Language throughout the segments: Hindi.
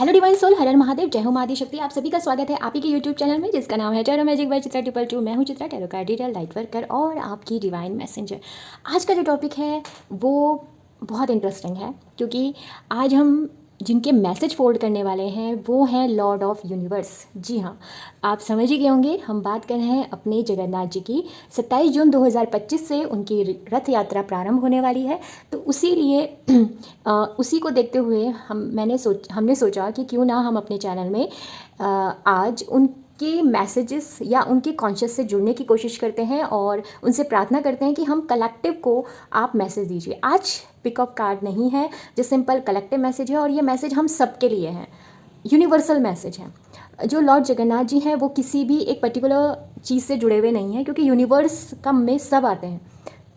हेलो डिवाइन सोल, हर हर महादेव, जय हो महादेव शक्ति। आप सभी का स्वागत है आप ही के यूट्यूब चैनल में जिसका नाम है टैरो मैजिक बाय चित्रा 222। मैं हूँ Chitra, tarot card reader, light worker और आपकी डिवाइन मैसेंजर। आज का जो टॉपिक है वो बहुत इंटरेस्टिंग है क्योंकि आज हम जिनके मैसेज फोल्ड करने वाले हैं वो हैं लॉर्ड ऑफ यूनिवर्स। जी हाँ, आप समझ ही गए होंगे, हम बात कर रहे हैं अपने जगन्नाथ जी की। 27 जून 2025 से उनकी रथ यात्रा प्रारंभ होने वाली है। तो उसी लिए उसी को देखते हुए हमने सोचा कि क्यों ना हम अपने चैनल में आज उनके मैसेजेस या उनके कॉन्शियस से जुड़ने की कोशिश करते हैं और उनसे प्रार्थना करते हैं कि हम कलेक्टिव को आप मैसेज दीजिए। आज पिकअप कार्ड नहीं है, जो सिंपल कलेक्टिव मैसेज है और ये मैसेज हम सबके लिए है, यूनिवर्सल मैसेज है। जो लॉर्ड जगन्नाथ जी हैं वो किसी भी एक पर्टिकुलर चीज़ से जुड़े हुए नहीं हैं क्योंकि यूनिवर्स का में सब आते हैं,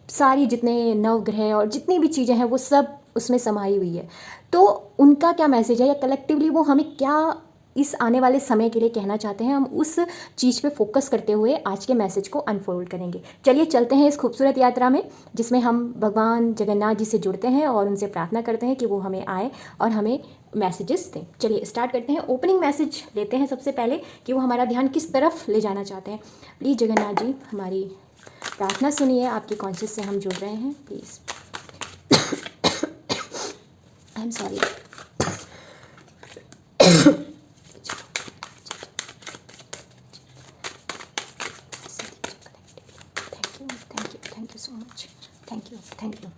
सारी जितने नवग्रह और जितनी भी चीज़ें हैं वो सब उसमें समाई हुई है। तो उनका क्या मैसेज है या कलेक्टिवली वो हमें क्या इस आने वाले समय के लिए कहना चाहते हैं, हम उस चीज़ पे फोकस करते हुए आज के मैसेज को अनफोल्ड करेंगे। चलिए चलते हैं इस खूबसूरत यात्रा में जिसमें हम भगवान जगन्नाथ जी से जुड़ते हैं और उनसे प्रार्थना करते हैं कि वो हमें आए और हमें मैसेजेस दें। चलिए स्टार्ट करते हैं। ओपनिंग मैसेज लेते हैं सबसे पहले कि वो हमारा ध्यान किस तरफ ले जाना चाहते हैं। प्लीज़ जगन्नाथ जी हमारी प्रार्थना सुनिए, आपके कॉन्शियस से हम जुड़ रहे हैं, please. I am sorry. Thank you so much, thank you.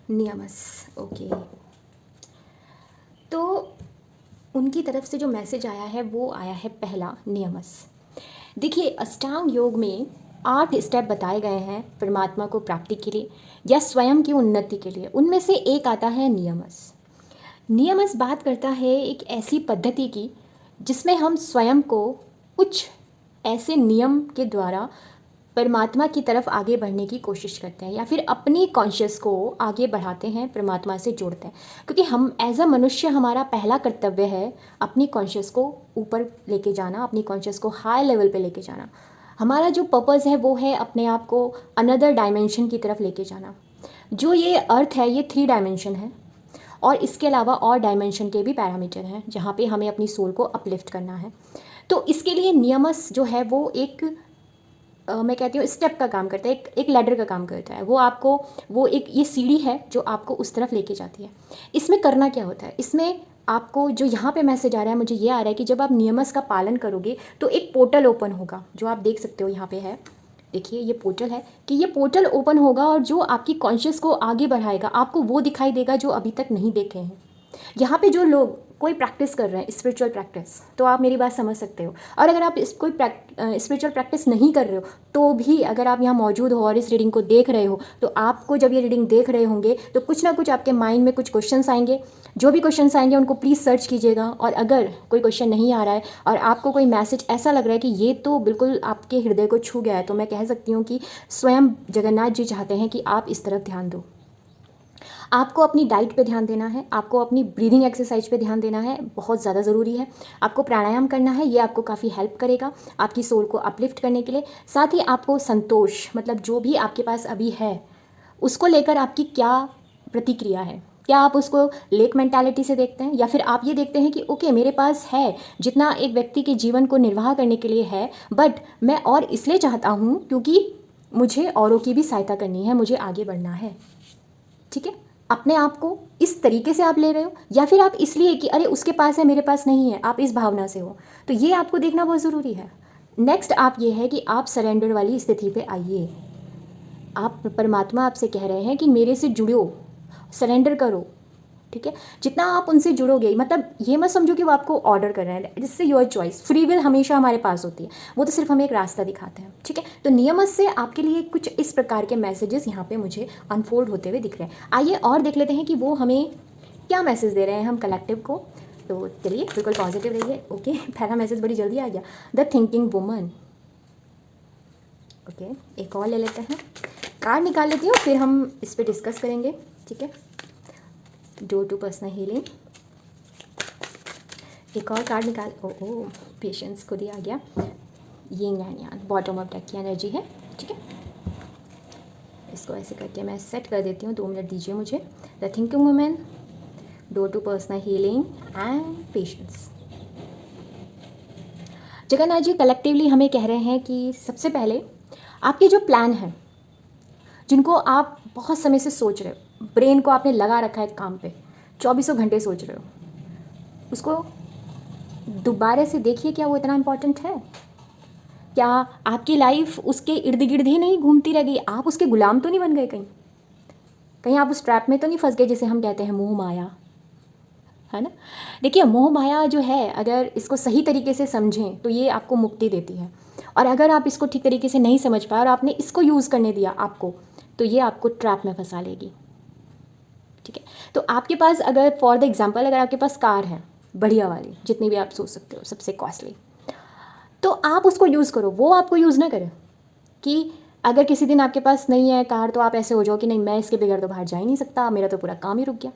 नियमस, ओके। तो उनकी तरफ से जो मैसेज आया है वो आया है पहला, नियमस। देखिए, अष्टांग योग में 8 स्टेप बताए गए हैं परमात्मा को प्राप्ति के लिए या स्वयं की उन्नति के लिए। उनमें से एक आता है नियमस। नियमस बात करता है एक ऐसी पद्धति की जिसमें हम स्वयं को कुछ ऐसे नियम के द्वारा परमात्मा की तरफ आगे बढ़ने की कोशिश करते हैं या फिर अपनी कॉन्शियस को आगे बढ़ाते हैं, परमात्मा से जोड़ते हैं। क्योंकि हम एज अ मनुष्य, हमारा पहला कर्तव्य है अपनी कॉन्शियस को ऊपर लेके जाना, अपनी कॉन्शियस को हाई लेवल पे लेके जाना। हमारा जो पर्पज़ है वो है अपने आप को अनदर डायमेंशन की तरफ लेके जाना। जो ये अर्थ है ये 3 डायमेंशन है और इसके अलावा और डायमेंशन के भी पैरामीटर हैं जहाँ पे हमें अपनी सोल को अपलिफ्ट करना है। तो इसके लिए नियमस जो है वो एक मैं कहती हूँ स्टेप का काम करता है, एक लैडर का काम करता है। वो एक ये सीढ़ी है जो आपको उस तरफ लेके जाती है। इसमें करना क्या होता है, इसमें आपको जो यहाँ पे मैसेज आ रहा है, मुझे ये आ रहा है कि जब आप नियमस का पालन करोगे तो एक पोर्टल ओपन होगा, जो आप देख सकते हो यहाँ पे है। देखिए ये पोर्टल है कि ये पोर्टल ओपन होगा और जो आपकी कॉन्शियस को आगे बढ़ाएगा, आपको वो दिखाई देगा जो अभी तक नहीं देखे हैं। यहाँ पे जो लोग कोई प्रैक्टिस कर रहे हैं, स्पिरिचुअल प्रैक्टिस, तो आप मेरी बात समझ सकते हो। और अगर आप कोई स्पिरिचुअल प्रैक्टिस नहीं कर रहे हो तो भी अगर आप यहाँ मौजूद हो और इस रीडिंग को देख रहे हो तो आपको जब ये रीडिंग देख रहे होंगे तो कुछ ना कुछ आपके माइंड में कुछ क्वेश्चंस आएंगे। जो भी क्वेश्चंस आएंगे उनको प्लीज़ सर्च कीजिएगा। और अगर कोई क्वेश्चन नहीं आ रहा है और आपको कोई मैसेज ऐसा लग रहा है कि ये तो बिल्कुल आपके हृदय को छू गया है, तो मैं कह सकती हूँ कि स्वयं जगन्नाथ जी चाहते हैं कि आप इस तरफ ध्यान दो। आपको अपनी डाइट पे ध्यान देना है, आपको अपनी ब्रीदिंग एक्सरसाइज पे ध्यान देना है, बहुत ज़्यादा ज़रूरी है। आपको प्राणायाम करना है, ये आपको काफ़ी हेल्प करेगा आपकी सोल को अपलिफ्ट करने के लिए। साथ ही आपको संतोष, मतलब जो भी आपके पास अभी है उसको लेकर आपकी क्या प्रतिक्रिया है, क्या आप उसको लेक मेंटालिटी से देखते हैं या फिर आप ये देखते हैं कि ओके मेरे पास है जितना एक व्यक्ति के जीवन को निर्वाह करने के लिए है, बट मैं और इसलिए चाहता हूँ क्योंकि मुझे औरों की भी सहायता करनी है, मुझे आगे बढ़ना है। ठीक है, अपने आप को इस तरीके से आप ले रहे हो या फिर आप इसलिए कि अरे उसके पास है मेरे पास नहीं है, आप इस भावना से हो, तो ये आपको देखना बहुत ज़रूरी है। नेक्स्ट आप ये है कि आप सरेंडर वाली स्थिति पे आइए। आप परमात्मा आपसे कह रहे हैं कि मेरे से जुड़ो, सरेंडर करो। ठीक है, जितना आप उनसे जुड़ोगे, मतलब ये मत समझो कि वो आपको ऑर्डर कर रहे हैं, जिससे योर चॉइस, फ्री विल हमेशा हमारे पास होती है, वो तो सिर्फ हमें एक रास्ता दिखाते हैं। ठीक है, तो नियमत से आपके लिए कुछ इस प्रकार के मैसेजेस यहाँ पे मुझे अनफोल्ड होते हुए दिख रहे हैं। आइए और देख लेते हैं कि वो हमें क्या मैसेज दे रहे हैं हम कलेक्टिव को। तो चलिए बिल्कुल पॉजिटिव रहिए। ओके, पहला मैसेज बड़ी जल्दी आ गया, द थिंकिंग वुमन। ओके, एक और ले लेते हैं, कार्ड निकाल लेती हूँ फिर हम इस पर डिस्कस करेंगे। ठीक है, डोर टू पर्सनल हीलिंग। एक और कार्ड निकाल, ओ पेशेंस खुद ही आ गया, yin and yang, bottom of deck की एनर्जी है। ठीक है, इसको ऐसे करके मैं सेट कर देती हूँ, 2 मिनट दीजिए मुझे। The thinking women, door to personal healing and patience. Jagannath ji collectively हमें कह रहे हैं कि सबसे पहले आपके जो प्लान हैं, जिनको आप बहुत समय से सोच रहे हो, ब्रेन को आपने लगा रखा है काम पे, चौबीसों घंटे सोच रहे हो, उसको दोबारा से देखिए, क्या वो इतना इम्पोर्टेंट है? क्या आपकी लाइफ उसके इर्द गिर्द ही नहीं घूमती रह गई? आप उसके गुलाम तो नहीं बन गए? कहीं कहीं आप उस ट्रैप में तो नहीं फंस गए जिसे हम कहते हैं मोह माया, है ना? देखिए, मोह माया जो है, अगर इसको सही तरीके से समझें तो ये आपको मुक्ति देती है, और अगर आप इसको ठीक तरीके से नहीं समझ पाए और आपने इसको यूज़ करने दिया आपको, तो ये आपको ट्रैप में फंसा लेगी। ठीक है, तो आपके पास अगर फॉर द एग्जांपल अगर आपके पास कार है बढ़िया वाली, जितनी भी आप सोच सकते हो, सबसे कॉस्टली, तो आप उसको यूज़ करो, वो आपको यूज़ ना करे। कि अगर किसी दिन आपके पास नहीं है कार, तो आप ऐसे हो जाओ कि नहीं, मैं इसके बगैर तो बाहर जा ही नहीं सकता, मेरा तो पूरा काम ही रुक गया।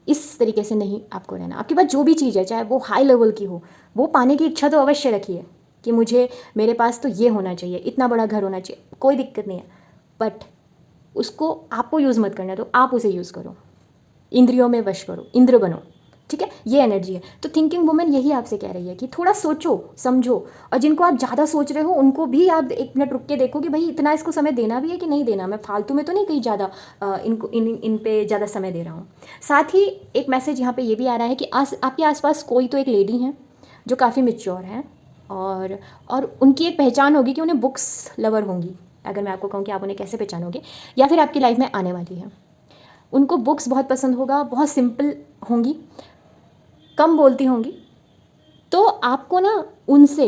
इस तरीके से नहीं आपको रहना। आपके पास जो भी चीज़ है, चाहे वो हाई लेवल की हो, वो पाने की इच्छा तो अवश्य रखिए कि मुझे, मेरे पास तो ये होना चाहिए, इतना बड़ा घर होना चाहिए, कोई दिक्कत नहीं है, बट उसको आपको यूज़ मत करना, तो आप उसे यूज़ करो, इंद्रियों में वश करो, इंद्र बनो। ठीक है, ये एनर्जी है। तो थिंकिंग वुमेन यही आपसे कह रही है कि थोड़ा सोचो समझो, और जिनको आप ज़्यादा सोच रहे हो उनको भी आप एक मिनट रुक के देखो कि भाई इतना इसको समय देना भी है कि नहीं देना, मैं फालतू में तो नहीं कहीं ज़्यादा इनको इन पे ज़्यादा समय दे रहा हूँ। साथ ही एक मैसेज यहाँ पे ये भी आ रहा है कि आपके आसपास कोई तो एक लेडी हैं जो काफ़ी मेच्योर हैं, और उनकी एक पहचान होगी कि उन्हें बुक्स लवर होंगी। अगर मैं आपको कहूँ कि आप उन्हें कैसे पहचानोगे, या फिर आपकी लाइफ में आने वाली है, उनको बुक्स बहुत पसंद होगा, बहुत सिंपल होंगी, कम बोलती होंगी, तो आपको ना उनसे,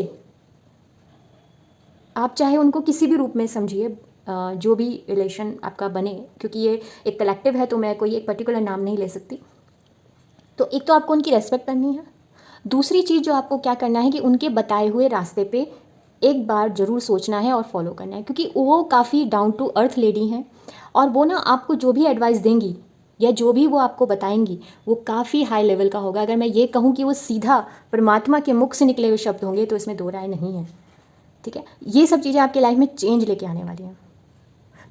आप चाहे उनको किसी भी रूप में समझिए, जो भी रिलेशन आपका बने, क्योंकि ये एक कलेक्टिव है तो मैं कोई एक पर्टिकुलर नाम नहीं ले सकती। तो एक तो आपको उनकी रेस्पेक्ट करनी है, दूसरी चीज़ जो आपको क्या करना है कि उनके बताए हुए रास्ते पे एक बार ज़रूर सोचना है और फॉलो करना है, क्योंकि वो काफ़ी डाउन टू अर्थ लेडी हैं, और वो ना आपको जो भी एडवाइस देंगी या जो भी वो आपको बताएंगी वो काफ़ी हाई लेवल का होगा। अगर मैं ये कहूँ कि वो सीधा परमात्मा के मुख से निकले हुए शब्द होंगे तो इसमें दो राय नहीं है। ठीक है, ये सब चीज़ें आपकी लाइफ में चेंज लेके आने वाली हैं।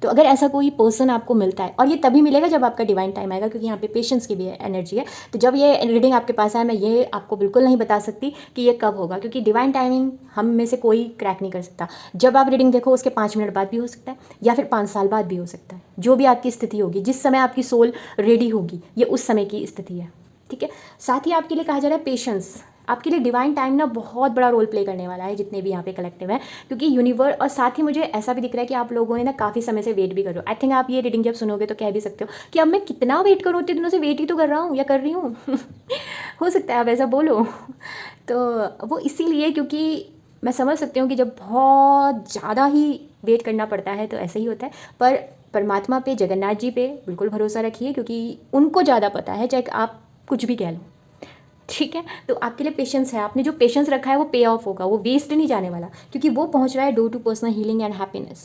तो अगर ऐसा कोई पर्सन आपको मिलता है, और ये तभी मिलेगा जब आपका डिवाइन टाइम आएगा, क्योंकि यहाँ पे पेशेंस की भी एनर्जी है। तो जब ये रीडिंग आपके पास आए, मैं ये आपको बिल्कुल नहीं बता सकती कि ये कब होगा, क्योंकि डिवाइन टाइमिंग हम में से कोई क्रैक नहीं कर सकता। जब आप रीडिंग देखो उसके 5 मिनट बाद भी हो सकता है, या फिर 5 साल बाद भी हो सकता है। जो भी आपकी स्थिति होगी, जिस समय आपकी सोल रेडी होगी, ये उस समय की स्थिति है। ठीक है, साथ ही आपके लिए कहा जा रहा है पेशेंस। आपके लिए डिवाइन टाइम ना बहुत बड़ा रोल प्ले करने वाला है, जितने भी यहाँ पे कलेक्टिव हैं, क्योंकि यूनिवर्स, और साथ ही मुझे ऐसा भी दिख रहा है कि आप लोगों ने ना काफ़ी समय से वेट भी करो। आई थिंक आप ये रीडिंग जब सुनोगे तो कह भी सकते हो कि अब मैं कितना वेट करूँ, इतने दिनों से वेट ही तो कर रहा हूँ या कर रही हूँ। हो सकता है आप ऐसा बोलो। तो वो इसीलिए, क्योंकि मैं समझ सकती हूँ कि जब बहुत ज़्यादा ही वेट करना पड़ता है तो ऐसा ही होता है। पर परमात्मा पे, जगन्नाथ जी पे बिल्कुल भरोसा रखिए, क्योंकि उनको ज़्यादा पता है, चाहे आप कुछ भी कह लो। ठीक है, तो आपके लिए पेशेंस है, आपने जो पेशेंस रखा है वो पे ऑफ होगा, वो वेस्ट नहीं जाने वाला, क्योंकि वो पहुंच रहा है door to personal healing and happiness.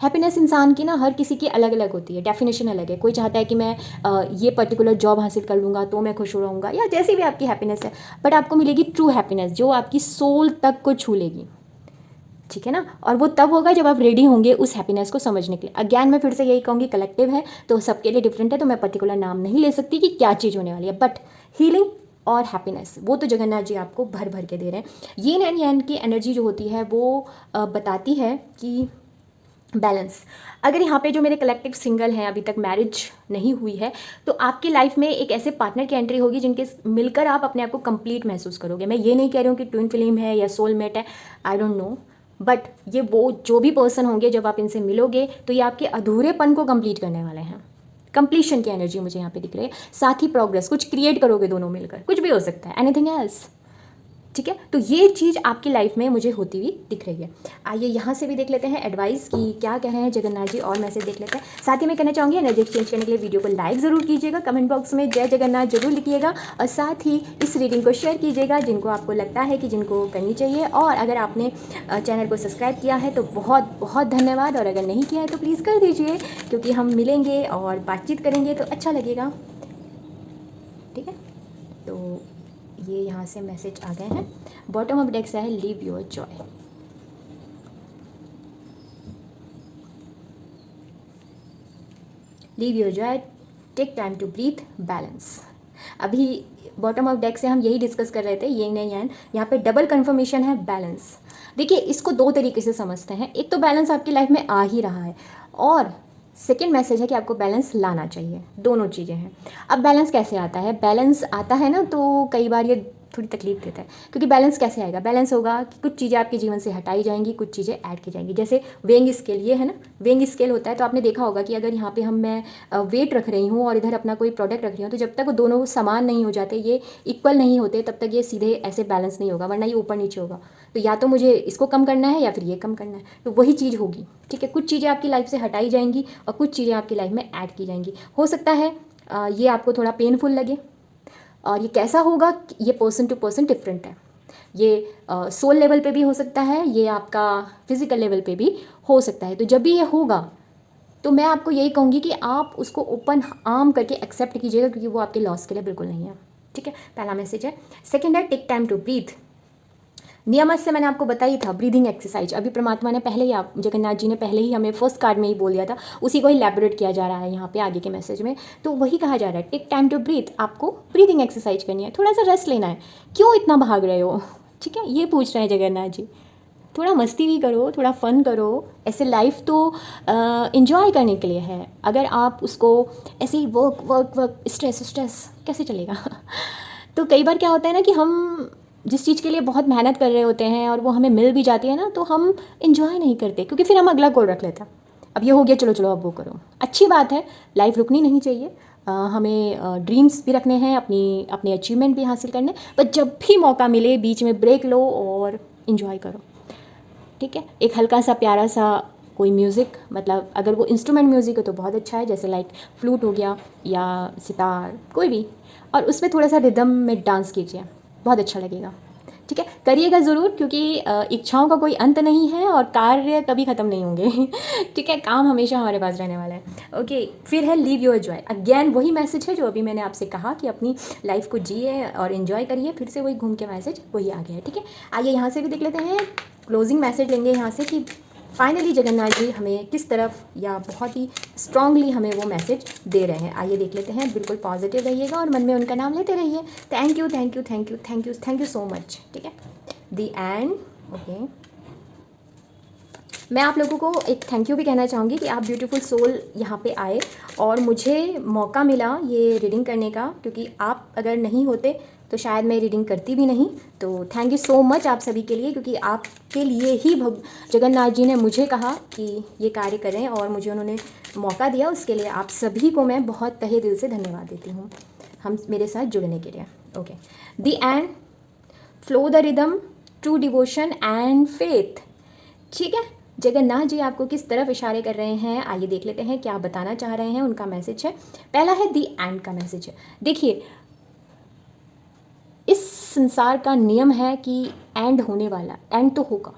Happiness इंसान की ना हर किसी की अलग अलग होती है, डेफिनेशन अलग है। कोई चाहता है कि मैं ये पर्टिकुलर जॉब हासिल कर लूँगा तो मैं खुश हो रहूँगा, या जैसी भी आपकी हैप्पीनेस है, बट आपको मिलेगी ट्रू हैप्पीनेस जो आपकी सोल तक को छू लेगी। ठीक है ना, और वो तब होगा जब आप रेडी होंगे उस हैप्पीनेस को समझने के लिए। अगेन मैं फिर से यही कहूँगी, कलेक्टिव है तो सबके लिए डिफरेंट है, तो मैं पर्टिकुलर नाम नहीं ले सकती कि क्या चीज़ होने वाली है, बट हीलिंग और हैप्पीनेस वो तो जगन्नाथ जी आपको भर भर के दे रहे हैं। यिन एंड यांग की एनर्जी जो होती है वो बताती है कि बैलेंस। अगर यहाँ पे जो मेरे कलेक्टिव सिंगल हैं, अभी तक मैरिज नहीं हुई है, तो आपकी लाइफ में एक ऐसे पार्टनर की एंट्री होगी जिनके मिलकर आप अपने आप को कंप्लीट महसूस करोगे। मैं ये नहीं कह रही हूँ कि ट्विन फ्लेम है या सोलमेट है, आई डोंट नो, बट ये वो जो भी पर्सन होंगे जब आप इनसे मिलोगे तो ये आपके अधूरेपन को कंप्लीट करने वाले हैं। कंप्लीशन की एनर्जी मुझे यहाँ पे दिख रही है। साथ ही प्रोग्रेस, कुछ क्रिएट करोगे दोनों मिलकर, कुछ भी हो सकता है, एनीथिंग एल्स। ठीक है, तो ये चीज़ आपकी लाइफ में मुझे होती हुई दिख रही है। आइए यहाँ से भी देख लेते हैं एडवाइस की क्या कह रहे हैं जगन्नाथ जी, और मैसेज देख लेते हैं। साथ ही मैं कहना चाहूँगी एनर्जी एक्सचेंज करने के लिए वीडियो को लाइक ज़रूर कीजिएगा, कमेंट बॉक्स में जय जगन्नाथ जरूर लिखिएगा, और साथ ही इस रीडिंग को शेयर कीजिएगा जिनको आपको लगता है कि जिनको करनी चाहिए। और अगर आपने चैनल को सब्सक्राइब किया है तो बहुत बहुत धन्यवाद, और अगर नहीं किया है तो प्लीज़ कर दीजिए, क्योंकि हम मिलेंगे और बातचीत करेंगे तो अच्छा लगेगा। ठीक है, तो ये यहाँ से मैसेज आ गए हैं। बॉटम ऑफ डेक से है live your joy. Live your joy, take time to breathe, balance. अभी बॉटम ऑफ डेक से हम यही डिस्कस कर रहे थे, ये नहीं यान, यहाँ पे डबल कन्फर्मेशन है बैलेंस। देखिए इसको दो तरीके से समझते हैं, एक तो बैलेंस आपकी लाइफ में आ ही रहा है, और सेकेंड मैसेज है कि आपको बैलेंस लाना चाहिए। दोनों चीज़ें हैं। अब बैलेंस कैसे आता है? बैलेंस आता है ना तो कई बार ये थोड़ी तकलीफ देता है, क्योंकि बैलेंस कैसे आएगा? बैलेंस होगा कि कुछ चीज़ें आपके जीवन से हटाई जाएंगी, कुछ चीज़ें ऐड की जाएंगी। जैसे वेइंग स्केल, ये है ना, वेइंग स्केल होता है तो आपने देखा होगा कि अगर यहाँ पे मैं वेट रख रही हूँ और इधर अपना कोई प्रोडक्ट रख रही हूँ, तो जब तक वो दोनों समान नहीं हो जाते, ये इक्वल नहीं होते, तब तक ये सीधे ऐसे बैलेंस नहीं होगा, वरना ये ऊपर नीचे होगा। तो या तो मुझे इसको कम करना है या फिर ये कम करना है, तो वही चीज़ होगी। ठीक है, कुछ चीज़ें आपकी लाइफ से हटाई जाएंगी और कुछ चीज़ें आपकी लाइफ में ऐड की जाएंगी। हो सकता है ये आपको थोड़ा पेनफुल लगे, और ये कैसा होगा, ये पर्सन टू पर्सन डिफरेंट है। ये सोल लेवल पे भी हो सकता है, ये आपका फिजिकल लेवल पे भी हो सकता है। तो जब भी ये होगा तो मैं आपको यही कहूँगी कि आप उसको ओपन आर्म करके एक्सेप्ट कीजिएगा, क्योंकि वो आपके लॉस के लिए बिल्कुल नहीं है। ठीक है, पहला मैसेज है। सेकेंड है टेक टाइम टू ब्रीथ। नियमस से मैंने आपको बताई था, ब्रीदिंग एक्सरसाइज। अभी परमात्मा ने पहले ही, आप जगन्नाथ जी ने पहले ही हमें फर्स्ट कार्ड में ही बोल दिया था, उसी को ही इलैबोरेट किया जा रहा है यहाँ पे आगे के मैसेज में। तो वही कहा जा रहा है, टेक टाइम टू ब्रीथ। आपको ब्रीदिंग एक्सरसाइज करनी है, थोड़ा सा रेस्ट लेना है। क्यों इतना भाग रहे हो? ठीक है, ये पूछ रहे हैं जगन्नाथ जी। थोड़ा मस्ती भी करो, थोड़ा फन करो। ऐसे लाइफ तो इन्जॉय करने के लिए है। अगर आप उसको ऐसे ही work work work, stress stress, कैसे चलेगा? तो कई बार क्या होता है ना कि हम जिस चीज़ के लिए बहुत मेहनत कर रहे होते हैं और वो हमें मिल भी जाती है ना, तो हम इन्जॉय नहीं करते, क्योंकि फिर हम अगला गोल रख लेते हैं। अब ये हो गया, चलो चलो अब वो करो। अच्छी बात है, लाइफ रुकनी नहीं चाहिए। हमें ड्रीम्स भी रखने हैं, अपने अचीवमेंट भी हासिल करने, पर जब भी मौका मिले बीच में ब्रेक लो और इन्जॉय करो। ठीक है, एक हल्का सा प्यारा सा कोई म्यूज़िक, मतलब अगर वो इंस्ट्रूमेंट म्यूज़िक है तो बहुत अच्छा है, जैसे लाइक फ्लूट हो गया या सितार, कोई भी, और उसमें थोड़ा सा रिदम में डांस कीजिए, बहुत अच्छा लगेगा। ठीक है, करिएगा ज़रूर, क्योंकि इच्छाओं का कोई अंत नहीं है और कार्य कभी ख़त्म नहीं होंगे। ठीक है, काम हमेशा हमारे पास रहने वाला है। ओके, फिर है लीव योर जॉय। अगेन वही मैसेज है जो अभी मैंने आपसे कहा कि अपनी लाइफ को जिए और इन्जॉय करिए। फिर से वही घूम के मैसेज वही आ गया है। ठीक है, आइए यहाँ से भी देख लेते हैं, क्लोजिंग मैसेज लेंगे यहाँ से कि फाइनली जगन्नाथ जी हमें किस तरफ या बहुत ही स्ट्रांगली हमें वो मैसेज दे रहे हैं। आइए देख लेते हैं। बिल्कुल पॉजिटिव रहिएगा और मन में उनका नाम लेते रहिए। Thank you thank you thank you thank you thank you so much. ठीक है, दी एंड। ओके, मैं आप लोगों को एक थैंक यू भी कहना चाहूँगी कि आप ब्यूटीफुल सोल यहाँ पे आए और मुझे मौका मिला ये रीडिंग करने का, क्योंकि आप अगर नहीं होते तो शायद मैं रीडिंग करती भी नहीं। तो थैंक यू सो मच आप सभी के लिए, क्योंकि आपके लिए ही जगन्नाथ जी ने मुझे कहा कि ये कार्य करें और मुझे उन्होंने मौका दिया। उसके लिए आप सभी को मैं बहुत तहे दिल से धन्यवाद देती हूँ हम मेरे साथ जुड़ने के लिए। Okay, the and, flow the rhythm, true devotion and faith. ठीक है, जगन्नाथ जी आपको किस तरफ इशारे कर रहे हैं, आइए देख लेते हैं क्या बताना चाह रहे हैं। उनका मैसेज है, पहला है दी एंड का मैसेज है। देखिए, इस संसार का नियम है कि एंड होने वाला, एंड तो होगा।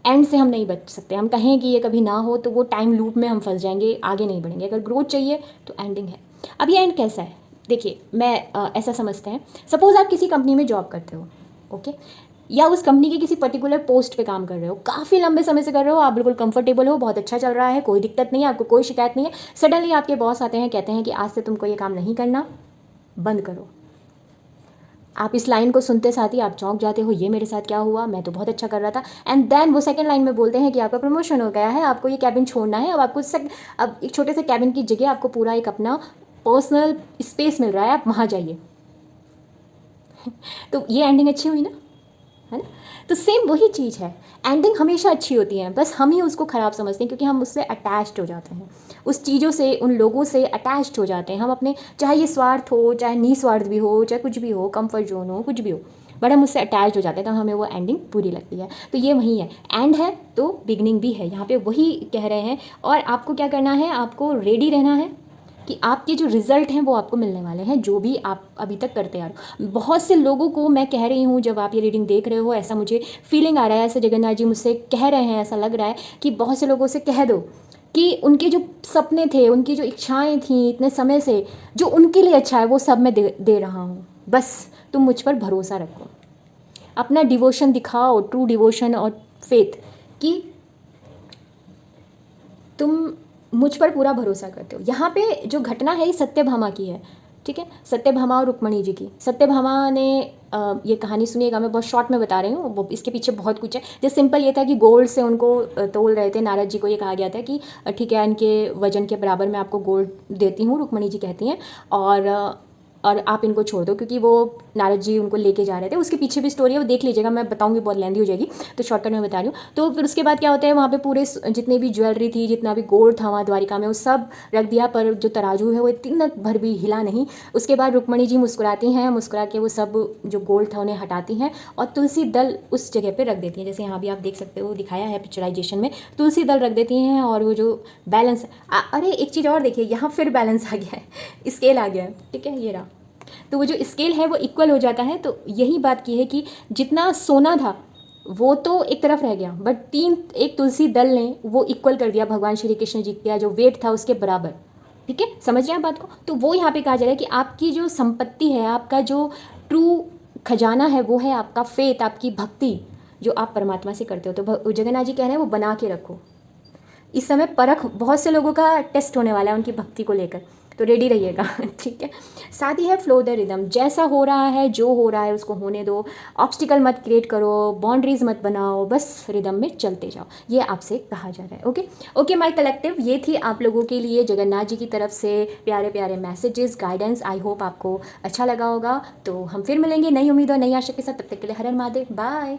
एंड से हम नहीं बच सकते। हम कहें कि ये कभी ना हो तो वो टाइम लूप में हम फंस जाएंगे, आगे नहीं बढ़ेंगे। अगर ग्रोथ चाहिए तो एंडिंग है। अब ये एंड कैसा है? देखिए, मैं ऐसा समझते हैं, सपोज़ आप किसी कंपनी में जॉब करते हो, ओके, या उस कंपनी की किसी पर्टिकुलर पोस्ट पे काम कर रहे हो, काफ़ी लंबे समय से कर रहे हो, आप बिल्कुल कंफर्टेबल हो, बहुत अच्छा चल रहा है, कोई दिक्कत नहीं है, आपको कोई शिकायत नहीं है। सडनली आपके बॉस आते हैं, कहते हैं कि आज से तुमको ये काम नहीं करना, बंद करो। आप इस लाइन को सुनते साथ ही आप चौंक जाते हो, ये मेरे साथ क्या हुआ, मैं तो बहुत अच्छा कर रहा था। एंड देन वो सेकंड लाइन में बोलते हैं कि आपका प्रमोशन हो गया है, आपको ये कैबिन छोड़ना है, अब आपको अब एक छोटे से कैबिन की जगह आपको पूरा एक अपना पर्सनल स्पेस मिल रहा है, आप वहाँ जाइए। तो ये एंडिंग अच्छी हुई ना, है ना? तो सेम वही चीज़ है, एंडिंग हमेशा अच्छी होती है, बस हम ही उसको ख़राब समझते हैं, क्योंकि हम उससे अटैच्ड हो जाते हैं, उस चीज़ों से, उन लोगों से अटैच्ड हो जाते हैं हम अपने, चाहे ये स्वार्थ हो, चाहे निस्वार्थ भी हो, चाहे कुछ भी हो, कंफर्ट जोन हो, कुछ भी हो, बट हम उससे अटैच हो जाते हैं, तो हमें वो एंडिंग बुरी लगती है। तो ये वही है, एंड है तो बिगनिंग भी है, यहाँ पे वही कह रहे हैं। और आपको क्या करना है, आपको रेडी रहना है कि आपके जो रिज़ल्ट हैं वो आपको मिलने वाले हैं, जो भी आप अभी तक करते आ रहे हो। बहुत से लोगों को मैं कह रही हूँ, जब आप ये रीडिंग देख रहे हो, ऐसा मुझे फीलिंग आ रहा है, ऐसा जगन्नाथ जी मुझसे कह रहे हैं, ऐसा लग रहा है कि बहुत से लोगों से कह दो कि उनके जो सपने थे, उनकी जो इच्छाएं थी इतने समय से, जो उनके लिए अच्छा है वो सब मैं दे रहा हूँ, बस तुम मुझ पर भरोसा रखो, अपना डिवोशन दिखाओ, ट्रू डिवोशन और फेथ, कि तुम मुझ पर पूरा भरोसा करते हो। यहाँ पे जो घटना है ये सत्यभामा की है, ठीक है। सत्यभामा और रुक्मणी जी की, सत्यभामा ने ये कहानी सुनिएगा, मैं बहुत शॉर्ट में बता रही हूँ, वो इसके पीछे बहुत कुछ है। जैसे सिंपल ये था कि गोल्ड से उनको तोल रहे थे, नारद जी को ये कहा गया था कि ठीक है, इनके वजन के बराबर मैं आपको गोल्ड देती हूँ, रुक्मणी जी कहती हैं, और आप इनको छोड़ दो, क्योंकि वो नारद जी उनको लेके जा रहे थे। उसके पीछे भी स्टोरी है, वो देख लीजिएगा, मैं बताऊंगी बहुत लेंदी हो जाएगी, तो शॉर्टकट में बता रही हूँ। तो फिर उसके बाद क्या होता है, वहाँ पे पूरे जितने भी ज्वेलरी थी, जितना भी गोल्ड था वहाँ द्वारिका में, वो सब रख दिया, पर जो तराजू है वो तिनक भर भी हिला नहीं। उसके बाद रुक्मणी जी मुस्कुराती हैं, मुस्कुरा के वो सब जो गोल्ड था उन्हें हटाती हैं और तुलसी दल उस जगह पर रख देती हैं। जैसे यहाँ भी आप देख सकते हो, दिखाया है पिक्चराइजेशन में, तुलसी दल रख देती हैं। और वो जो बैलेंस, अरे एक चीज़ और देखिए, यहाँ फिर बैलेंस आ गया है, स्केल आ गया है, ठीक है, ये रहा। तो वो जो स्केल है वो इक्वल हो जाता है। तो यही बात की है कि जितना सोना था वो तो एक तरफ रह गया, बट एक तुलसी दल ने वो इक्वल कर दिया भगवान श्री कृष्ण जी का जो वेट था उसके बराबर। ठीक है, समझ रहे हैं बात को। तो वो यहाँ पे कहा जा रहा है कि आपकी जो संपत्ति है, आपका जो ट्रू खजाना है, वो है आपका फेथ, आपकी भक्ति जो आप परमात्मा से करते हो। तो जगन्नाथ जी कह रहे हैं वो बना के रखो। इस समय परख, बहुत से लोगों का टेस्ट होने वाला है उनकी भक्ति को लेकर, तो रेडी रहिएगा। ठीक है। साथ ही है फ्लो द रिदम, जैसा हो रहा है, जो हो रहा है उसको होने दो, ऑब्स्टिकल मत क्रिएट करो, बाउंड्रीज मत बनाओ, बस रिदम में चलते जाओ, ये आपसे कहा जा रहा है। ओके ओके माय कलेक्टिव, ये थी आप लोगों के लिए जगन्नाथ जी की तरफ से प्यारे प्यारे मैसेजेस, गाइडेंस। आई होप आपको अच्छा लगा होगा। तो हम फिर मिलेंगे नई उम्मीद और नई आशा के साथ, तब तक के लिए हर हर महादेव, बाय।